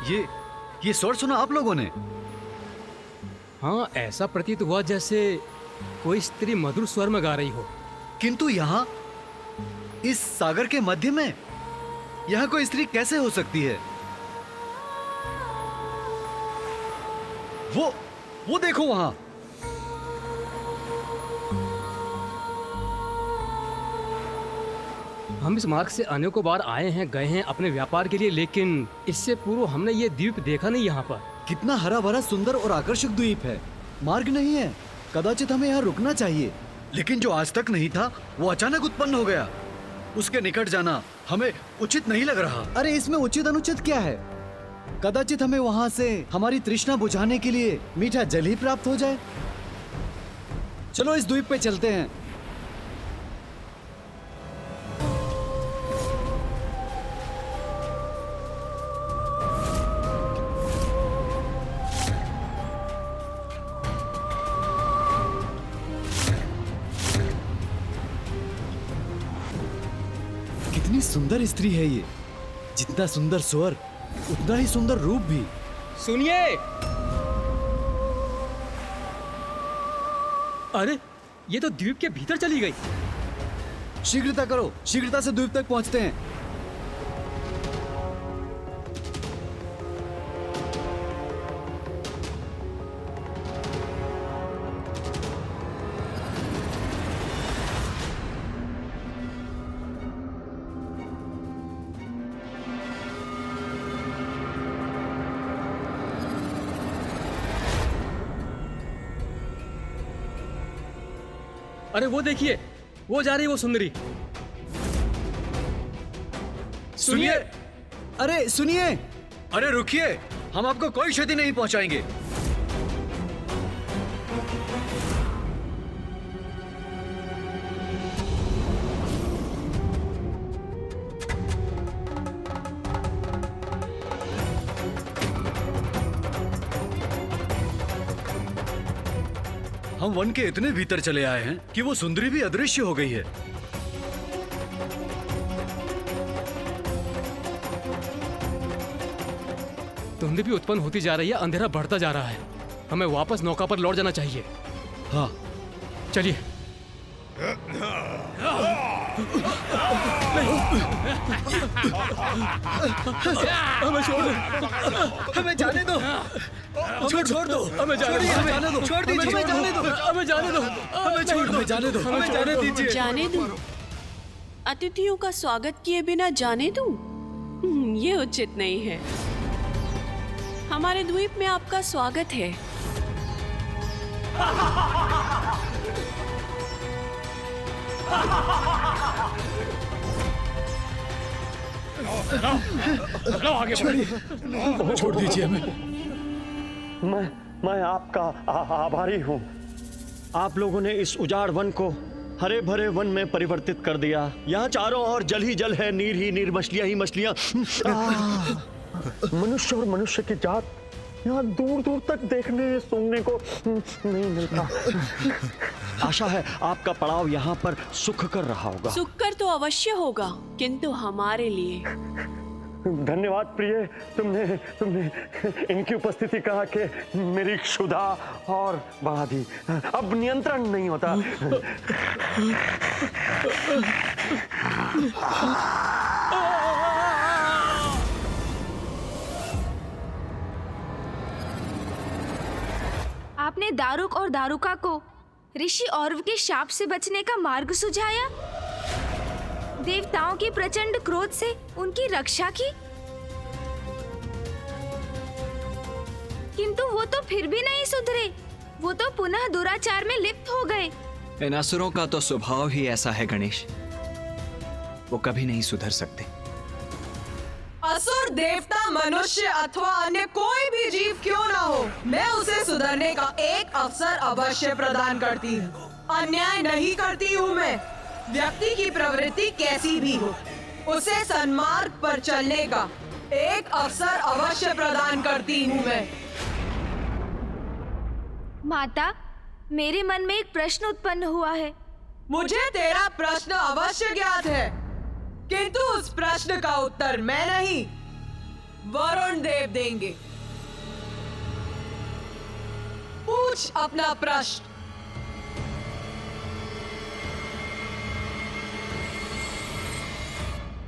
ये स्वर सुना आप लोगों ने? हाँ, ऐसा प्रतीत हुआ जैसे कोई स्त्री मधुर स्वर में गा रही हो। किंतु यहाँ इस सागर के मध्य में यहाँ कोई स्त्री कैसे हो सकती है? वो देखो वहां। हम इस मार्ग से अनेकों बार आए हैं, गए हैं अपने व्यापार के लिए, लेकिन इससे पूर्व हमने ये द्वीप देखा नहीं यहाँ पर। कितना हरा भरा सुंदर और आकर्षक द्वीप है। मार्ग नहीं है, कदाचित हमें यहाँ रुकना चाहिए, लेकिन जो आज तक नहीं था वो अचानक उत्पन्न हो गया। उसके निकट जाना हमें उचित नहीं लग रहा। अरे इसमें उचित अनुचित क्या है? कदाचित हमें वहां से हमारी तृष्णा बुझाने के लिए मीठा जल ही प्राप्त हो जाए। चलो इस द्वीप पे चलते हैं। कितनी सुंदर स्त्री है ये। जितना सुंदर स्वर उतना ही सुंदर रूप भी। सुनिए, अरे ये तो द्वीप के भीतर चली गई। शीघ्रता करो, शीघ्रता से द्वीप तक पहुंचते हैं। अरे वो देखिए, वो जा रही है वो सुंदरी। सुनिए, अरे सुनिए, अरे रुकिए, हम आपको कोई क्षति नहीं पहुंचाएंगे। हम वन के इतने भीतर चले आए हैं कि वो सुंदरी भी अदृश्य हो गई है। धुंध भी उत्पन्न होती जा रही है, अंधेरा बढ़ता जा रहा है। हमें वापस नौका पर लौट जाना चाहिए। हाँ चलिए। हमें छोड़ दो, हमें जाने दो, छोड़ दो, हमें जाने दो, छोड़ दीजिए, हमें जाने दो, हमें जाने दो, हमें छोड़ दो, जाने दो, हमें जाने दीजिए। जाने दूं? अतिथियों का स्वागत किए बिना जाने दूं? ये उचित नहीं है। हमारे द्वीप में आपका स्वागत है। छोड़ दीजिए हमें। मैं आपका आभारी हूँ। आप लोगों ने इस उजाड़ वन को हरे भरे वन में परिवर्तित कर दिया। यहाँ चारों ओर जल ही जल है, नीर ही नीर, मछलियाँ ही मछलियाँ। मनुष्य और मनुष्य की जात यहाँ दूर दूर तक देखने सुनने को नहीं मिलता। आशा है आपका पड़ाव यहाँ पर सुख कर रहा होगा। सुख कर तो अवश्य होगा, किंतु हमारे लिए। धन्यवाद प्रिय, तुमने इनकी उपस्थिति कहा कि मेरी क्षुधा और बढ़ा दी। अब नियंत्रण नहीं होता। आपने दारुक और दारुका को ऋषि औरव के शाप से बचने का मार्ग सुझाया, देवताओं के प्रचंड क्रोध से उनकी रक्षा की, किंतु वो तो फिर भी नहीं सुधरे। वो तो पुनः दुराचार में लिप्त हो गए। इन असुरों का तो स्वभाव ही ऐसा है गणेश, वो कभी नहीं सुधर सकते। असुर, देवता, मनुष्य अथवा अन्य कोई भी जीव क्यों ना हो, मैं उसे सुधरने का एक अवसर अवश्य प्रदान करती हूँ। अन्याय नहीं करती हूँ मैं। व्यक्ति की प्रवृत्ति कैसी भी हो, उसे सन्मार्ग पर चलने का एक अवसर अवश्य प्रदान करती हूँ मैं। माता, मेरे मन में एक प्रश्न उत्पन्न हुआ है। मुझे तेरा प्रश्न अवश्य ज्ञात है, किंतु उस प्रश्न का उत्तर मैं नहीं, वरुण देव देंगे। पूछ अपना प्रश्न।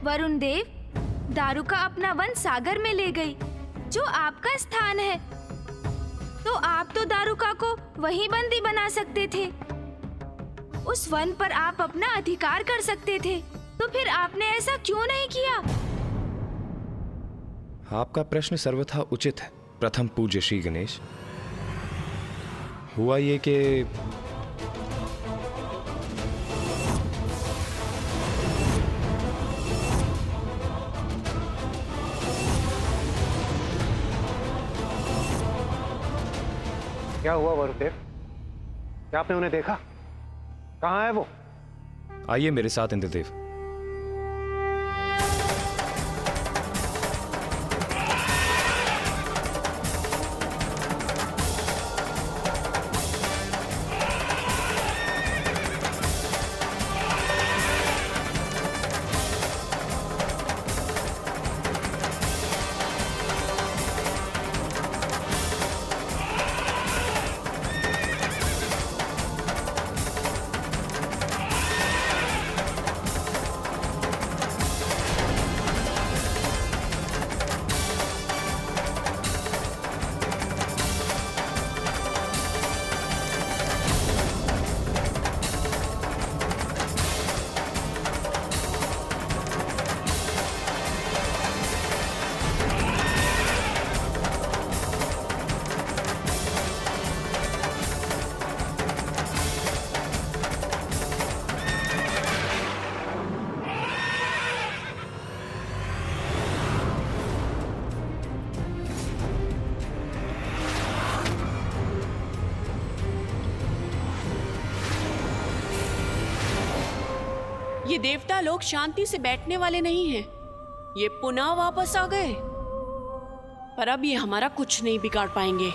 वरुण देव, दारुका अपना वन सागर में ले गई, जो आपका स्थान है। तो आप तो दारुका को वहीं बंदी बना सकते थे। उस वन पर आप अपना अधिकार कर सकते थे। तो फिर आपने ऐसा क्यों नहीं किया? आपका प्रश्न सर्वथा उचित है प्रथम पूज्य श्री गणेश। हुआ ये कि क्या हुआ वरुदेव? क्या आपने उन्हें देखा? कहाँ है वो? आइए मेरे साथ इंद्रदेव। ये देवता लोग शांति से बैठने वाले नहीं हैं। ये पुनः वापस आ गए, पर अब ये हमारा कुछ नहीं बिगाड़ पाएंगे।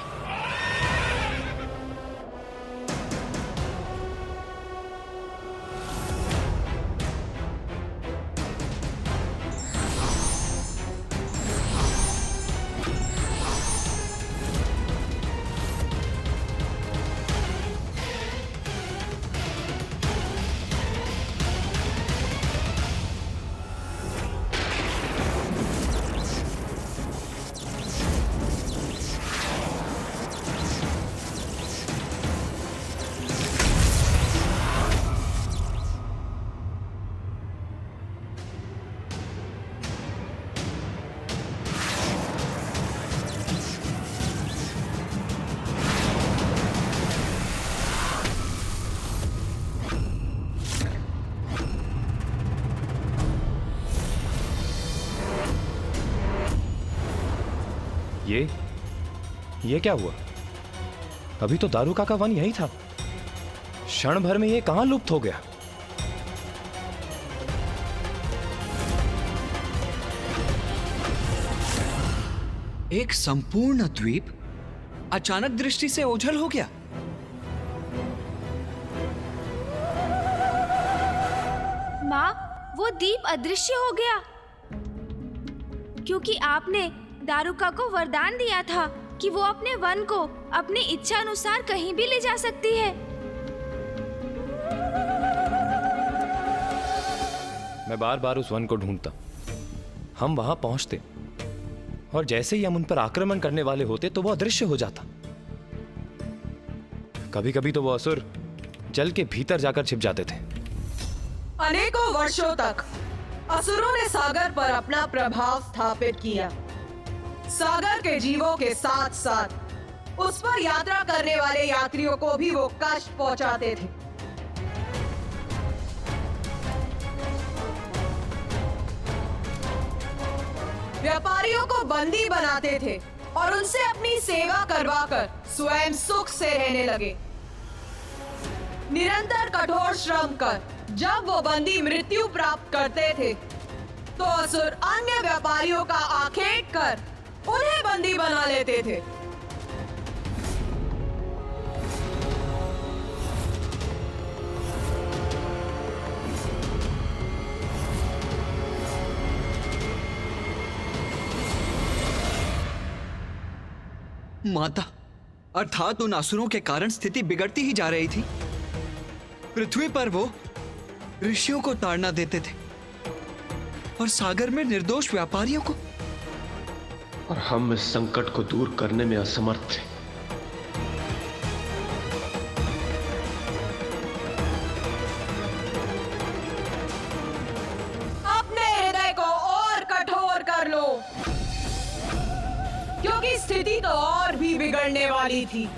ये क्या हुआ? अभी तो दारुका का वन यही था। क्षण भर में ये कहां लुप्त हो गया? एक संपूर्ण द्वीप अचानक दृष्टि से ओझल हो गया। माँ, वो दीप अदृश्य हो गया क्योंकि आपने दारुका को वरदान दिया था कि वो अपने वन को अपनी इच्छा अनुसार कहीं भी ले जा सकती है। मैं बार बार उस वन को ढूंढता। हम वहां पहुंचते और जैसे ही हम उन पर आक्रमण करने वाले होते तो वो अदृश्य हो जाता। कभी कभी तो वो असुर जल के भीतर जाकर छिप जाते थे। अनेकों वर्षों तक असुरों ने सागर पर अपना प्रभाव स्थापित किया। सागर के जीवों के साथ साथ उस पर यात्रा करने वाले यात्रियों को भी वो कष्ट पहुंचाते थे। व्यापारियों को बंदी बनाते थे और उनसे अपनी सेवा करवाकर स्वयं सुख से रहने लगे। निरंतर कठोर श्रम कर जब वो बंदी मृत्यु प्राप्त करते थे तो असुर अन्य व्यापारियों का आखेट कर उन्हें बंदी बना लेते थे। माता, अर्थात उन असुरों के कारण स्थिति बिगड़ती ही जा रही थी। पृथ्वी पर वो ऋषियों को ताड़ना देते थे और सागर में निर्दोष व्यापारियों को। और हम इस संकट को दूर करने में असमर्थ थे। अपने हृदय को और कठोर कर लो, क्योंकि स्थिति तो और भी बिगड़ने वाली थी।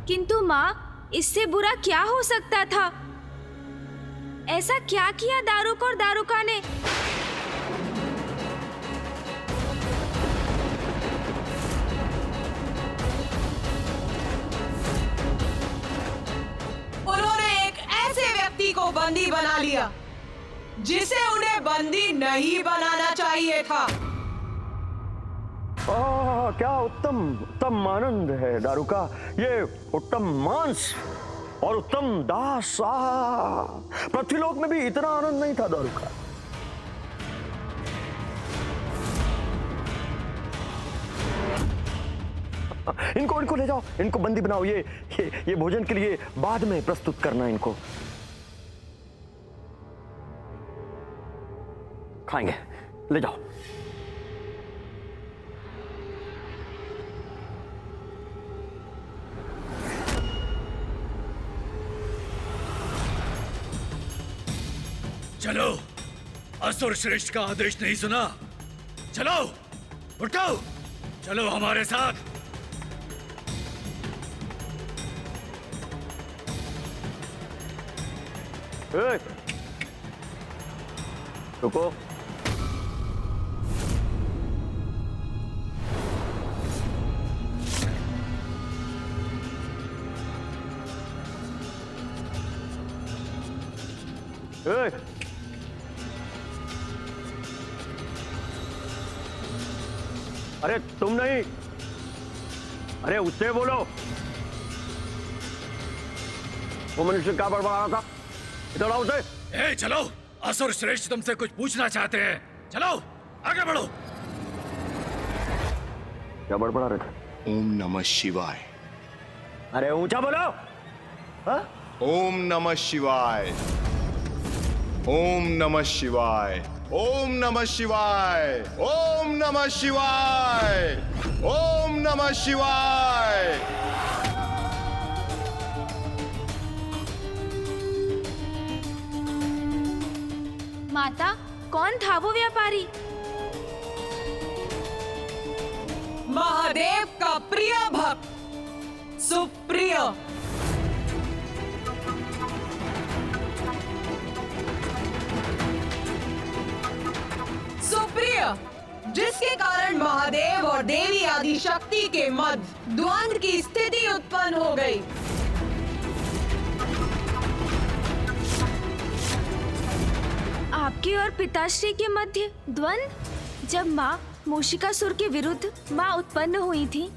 किंतु माँ, इससे बुरा क्या हो सकता था? ऐसा क्या किया दारुक और दारुका ने? उन्होंने एक ऐसे व्यक्ति को बंदी बना लिया जिसे उन्हें बंदी नहीं बनाना चाहिए था। क्या उत्तम उत्तम आनंद है दारुका, ये उत्तम मांस और उत्तम दास। पृथ्वीलोक में भी इतना आनंद नहीं था दारुका। इनको ले जाओ, इनको बंदी बनाओ। ये भोजन के लिए बाद में प्रस्तुत करना। इनको खाएंगे, ले जाओ। चलो, असुर श्रेष्ठ का आदेश नहीं सुना? चलो, उठो, चलो हमारे साथ। रुको। अरे तुम नहीं, अरे उससे बोलो। वो मनुष्य क्या बड़बड़ा रहा था? इधर आओ उसे। चलो, असुर श्रेष्ठ तुमसे कुछ पूछना चाहते हैं। चलो, आगे बढ़ो। क्या बड़बड़ा रहे थे? ओम नमः शिवाय। अरे ऊंचा बोलो। हाँ? ओम नमः शिवाय। ओम नमः शिवाय। ओम नमः शिवाय। ओम नमः शिवाय। ओम नमः शिवाय। माता, कौन था वो व्यापारी? महादेव का प्रिय भक्त सुप्रिय। सुप्रिय, जिसके कारण महादेव और देवी आदि शक्ति के मध्य द्वंद्व की स्थिति उत्पन्न हो गई। आपके और पिताश्री के मध्य द्वंद्व? जब माँ मूषिकासुर के विरुद्ध माँ उत्पन्न हुई थी,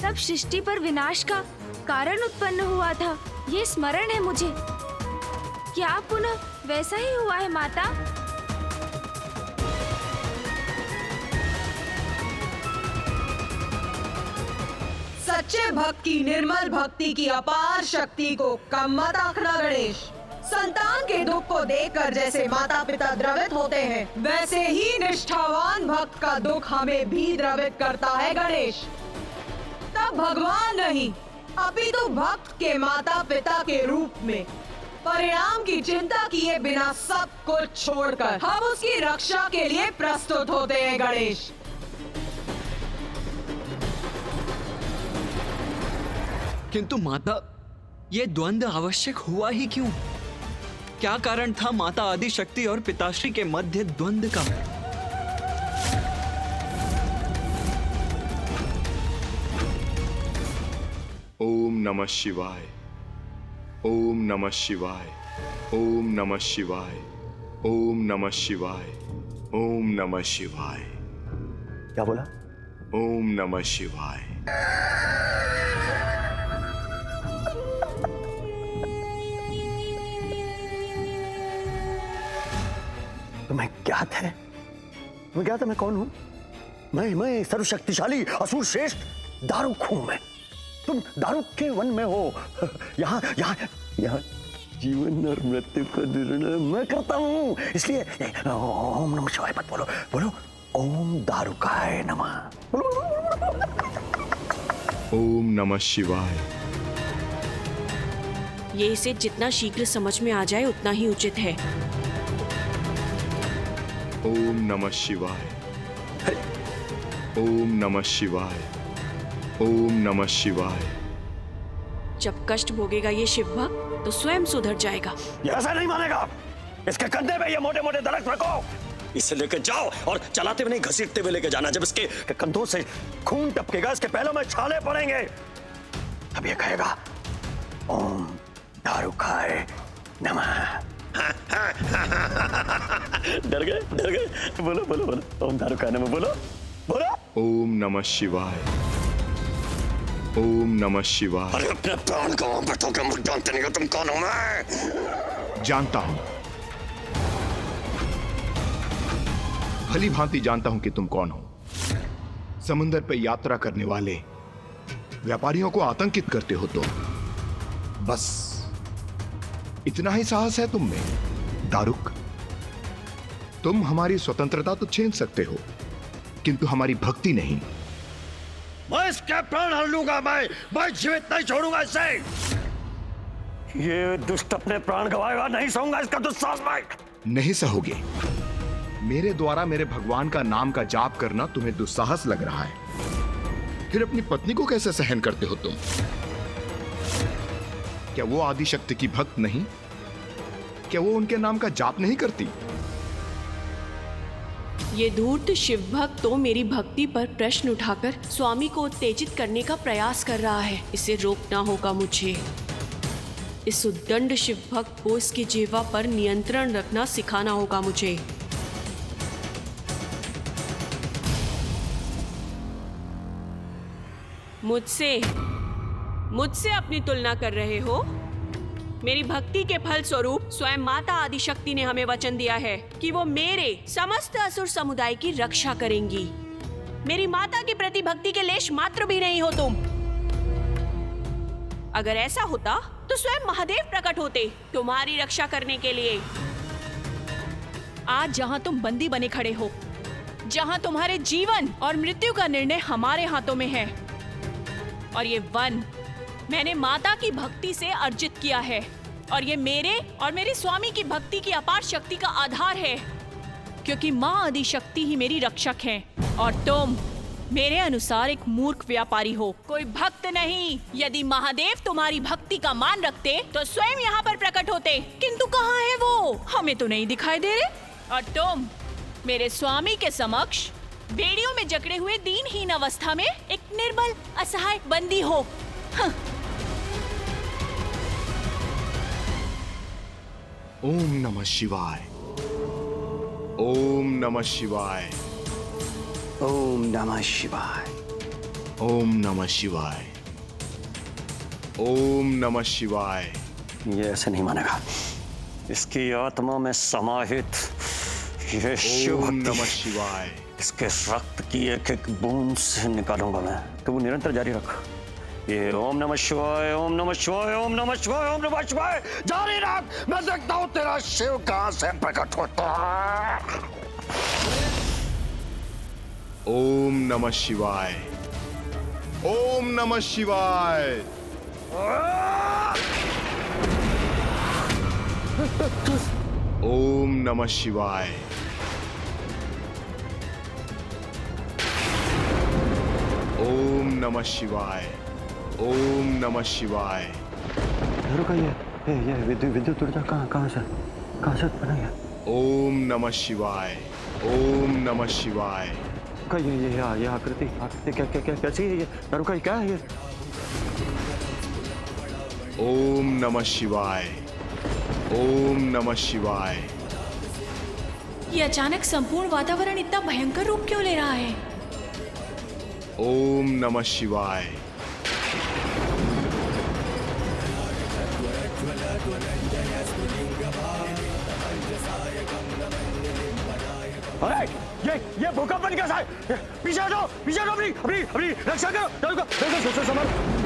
तब सृष्टि पर विनाश का कारण उत्पन्न हुआ था। ये स्मरण है मुझे। क्या पुनः वैसा ही हुआ है माता? सच्चे भक्त की निर्मल भक्ति की अपार शक्ति को कम मत आंकना गणेश। संतान के दुख को देखकर जैसे माता पिता द्रवित होते हैं, वैसे ही निष्ठावान भक्त का दुख हमें भी द्रवित करता है गणेश। तब भगवान नहीं, अपितु भक्त के माता पिता के रूप में परिणाम की चिंता किए बिना सब कुछ छोड़कर हम उसकी रक्षा के लिए प्रस्तुत होते हैं गणेश। किंतु माता, ये द्वंद्व आवश्यक हुआ ही क्यों? क्या कारण था माता आदि शक्ति और पिताश्री के मध्य द्वंद्व का? ओम नमः शिवाय। ओम नमः शिवाय। ओम नमः शिवाय। ओम नमः शिवाय। ओम नमः शिवाय। क्या बोला? ओम नमः शिवाय। तुम्हें ज्ञात है तुम्हें क्या था मैं कौन हूँ? मैं सर्वशक्तिशाली असुर श्रेष्ठ दारुक हूं मैं। तुम दारुक के वन में हो। यहाँ यहाँ यहाँ जीवन और मृत्यु का निर्णय मैं करता हूँ, इसलिए ओम नमः शिवाय मत बोलो, बोलो ओम दारुकाय नमः। ओम नमः शिवाय। ये इसे जितना शीघ्र समझ में आ जाए उतना ही उचित है। ओम नमः शिवाय। ओम नमः शिवाय। ओम नमः शिवाय। जब कष्ट भोगेगा ये शिव भक्त तो स्वयं सुधर जाएगा। ये ऐसा नहीं मानेगा। इसके कंधे पे ये मोटे मोटे दरख्त रखो, इसे लेके जाओ और चलाते हुए नहीं घसीटते हुए लेके जाना। जब इसके कंधों से खून टपकेगा, इसके पैरों में छाले पड़ेंगे, तब ये कहेगा ओम दारुकाय नमः। डर गए? बोलो बोलो बोलो ओम दारुकाय नमः, बोलो बोलो। ओम नमः शिवाय। ओम नमः शिवाय। अरे अपने प्राण को बैठो के मुझे जानते नहीं हो तुम कौन हो? मैं जानता हूं, भली भांति जानता हूं कि तुम कौन हो। समुद्र पर यात्रा करने वाले व्यापारियों को आतंकित करते हो तुम। बस इतना ही साहस है तुम में दारुक। तुम हमारी स्वतंत्रता तो छीन सकते हो, किंतु हमारी भक्ति नहीं। मैं इसके प्राण हर लूंगा। मैं जीवित नहीं छोड़ूंगा इसे। ये दुष्ट अपने प्राण गवाएगा, नहीं सहूंगा इसका दुस्साहस। मैं नहीं सहोगे। मेरे द्वारा मेरे भगवान का नाम का जाप करना तुम्हें दुस्साहस लग रहा है, फिर अपनी पत्नी को कैसे सहन करते हो तुम? क्या वो आदिशक्ति की भक्त नहीं? क्या वो उनके नाम का जाप नहीं करती? ये धूर्त शिव भक्त तो मेरी भक्ति पर प्रश्न उठाकर स्वामी को उत्तेजित करने का प्रयास कर रहा है। इसे रोकना होगा मुझे। इस उद्दंड शिव भक्त को इसकी जिह्वा पर नियंत्रण रखना सिखाना होगा मुझे। मुझसे अपनी तुलना कर रहे हो? मेरी भक्ति के फल स्वरूप स्वयं माता आदिशक्ति ने हमें वचन दिया है कि वो मेरे समस्त असुर समुदाय की रक्षा करेंगी। मेरी माता के प्रति भक्ति के लेश मात्र भी नहीं हो तुम। अगर ऐसा होता तो स्वयं महादेव प्रकट होते तुम्हारी रक्षा करने के लिए। आज जहां तुम बंदी बने खड़े हो, जहां तुम्हारे जीवन और मृत्यु का निर्णय हमारे हाथों में है, और ये वन मैंने माता की भक्ति से अर्जित किया है, और ये मेरे और मेरे स्वामी की भक्ति की अपार शक्ति का आधार है, क्योंकि माँ आदिशक्ति ही मेरी रक्षक है, और तुम मेरे अनुसार एक मूर्ख व्यापारी हो, कोई भक्त नहीं। यदि महादेव तुम्हारी भक्ति का मान रखते तो स्वयं यहाँ पर प्रकट होते, किंतु कहाँ है वो? हमें तो नहीं दिखाई दे रहे। और तुम मेरे स्वामी के समक्ष बेड़ियों में जकड़े हुए दीनहीन अवस्था में एक निर्बल असहाय बंदी हो। ओम नमः शिवाय। ओम नमः शिवाय। ओम नमः शिवाय। ओम नमः शिवाय। ओम नमः शिवाय। ये ऐसे नहीं मानेगा। इसकी आत्मा में समाहित ये शिव ओम भक्ति नमः शिवाय। इसके रक्त की एक एक बूंद से निकालूंगा मैं। तू निरंतर जारी रख। ये ओम नमः शिवाय, ओम नमः शिवाय, ओम नमः शिवाय, ओम नमः शिवाय जारी रख। मैं देखता हूँ तेरा शिव कहाँ से प्रकट होता है। ओम नमः शिवाय। ओम नमः शिवाय। ओम नमः शिवाय। ओम नमः शिवाय। ओम नमः शिवाय। रुको, ये विद्युत ऊर्जा कहाँ से बना है? ओम नमः शिवाय। ओम नमः शिवाय। ये आकृति क्या कैसी है? ये रुको, ये क्या है ये? ओम नमः शिवाय। ओम नमः शिवाय। ये अचानक संपूर्ण वातावरण इतना भयंकर रूप क्यों ले रहा है? ओम नमः शिवाय। All right. ये भूकंप बन कैसा है? पीछे हटो, अपनी अपनी अपनी रक्षा करो। दारुका संभल।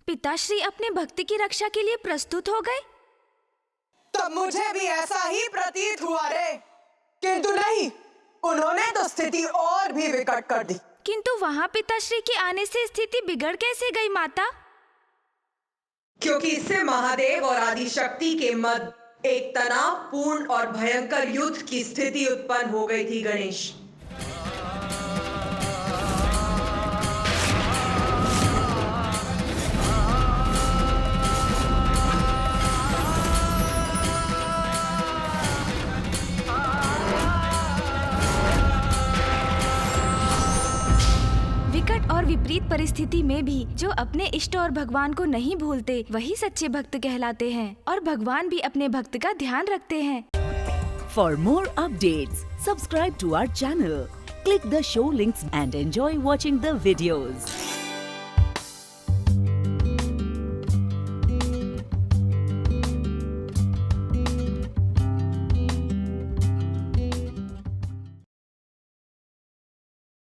पिताश्री अपने भक्ति की रक्षा के लिए प्रस्तुत हो गए। तब मुझे भी ऐसा ही प्रतीत हुआ रे, किंतु नहीं, उन्होंने तो स्थिति और भी विकट कर दी। किंतु वहाँ पिताश्री के आने से स्थिति बिगड़ कैसे गई माता? क्योंकि इससे महादेव और आदि शक्ति के मध्य एक तनावपूर्ण और भयंकर युद्ध की स्थिति उत्पन्न हो गई थी गणेश। विकट और विपरीत परिस्थिति में भी जो अपने इष्ट और भगवान को नहीं भूलते वही सच्चे भक्त कहलाते हैं और भगवान भी अपने भक्त का ध्यान रखते हैं। For more updates, subscribe to our channel, click the show links and enjoy watching the videos.